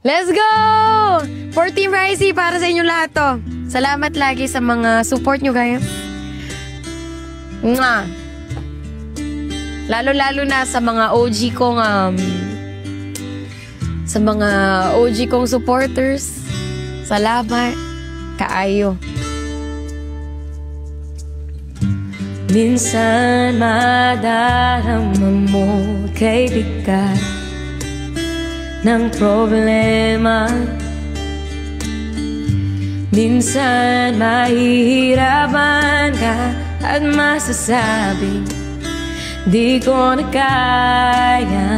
Let's go! For Team Ricey, para sa inyo lahat to. Salamat lagi sa mga support nyo, guys. Mwah! Lalo-lalo na sa mga OG kong supporters. Salamat. Kaayo. Minsan madarama mo kay bigat ng problema. Minsan mahihirapan ka at masasabing di ko na kaya.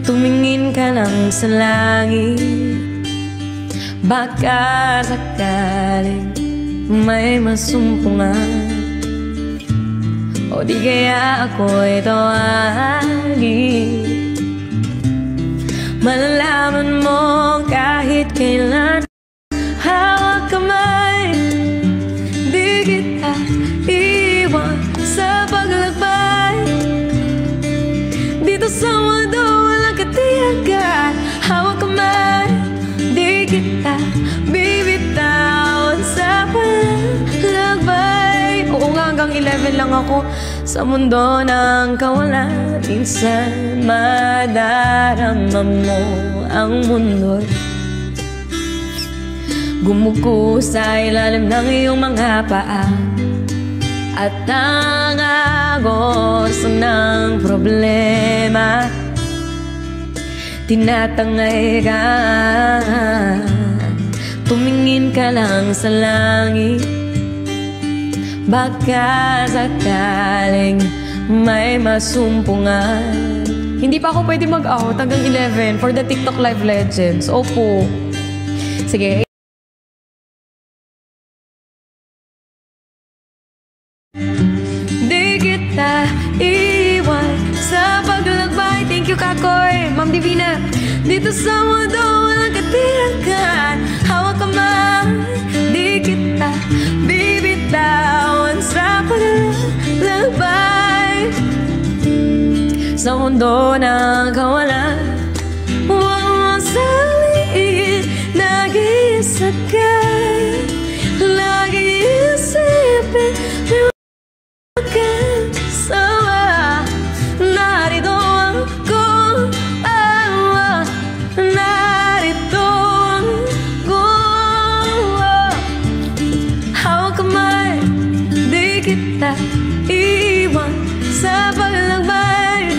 Tumingin ka lang sa langit, baka sakaling may masumpungan. O di kaya ako'y tawagin. Malalaman mo kahit kailan. Hawak kamay, di kita iwan sa paglakbay. Dito sa mundo walang katiyagan. Hawak kamay, di kita bibitawan sa paglakbay. Oo nga, hanggang 11 lang ako sa mundo ng kawalan. Minsan madarama mo ang mundo'y gumuko sa ilalim ng iyong mga paa. At ang agos ng problema tinatangay ka. Tumingin ka lang sa langit, baka sakaling may masumpungan. Hindi pa ako pwede mag-out hanggang 11 for the TikTok Live Legends. Opo. Sige. Di kita iwan sa paglakbay. Thank you, Kakoy. Ma'am Divina. Dito sa mundo walang katiyakan. Hawak kamay, di kita bibitawan sa paglakbay. Sa mundo ng kawalan, huwag mong saliin. Nag-iisa ka, lagi isipin may magkasama. Narito ako, narito ako. Hawak kamay, di kita iwan sa paglakbay.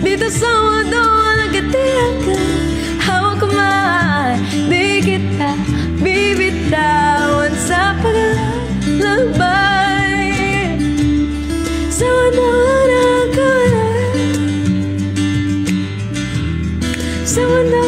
Dito sa mundo walang katiyakan. Hawak kamay, di kita bibitawan sa paglakbay. Sa mundo ng kawalan, sa mundo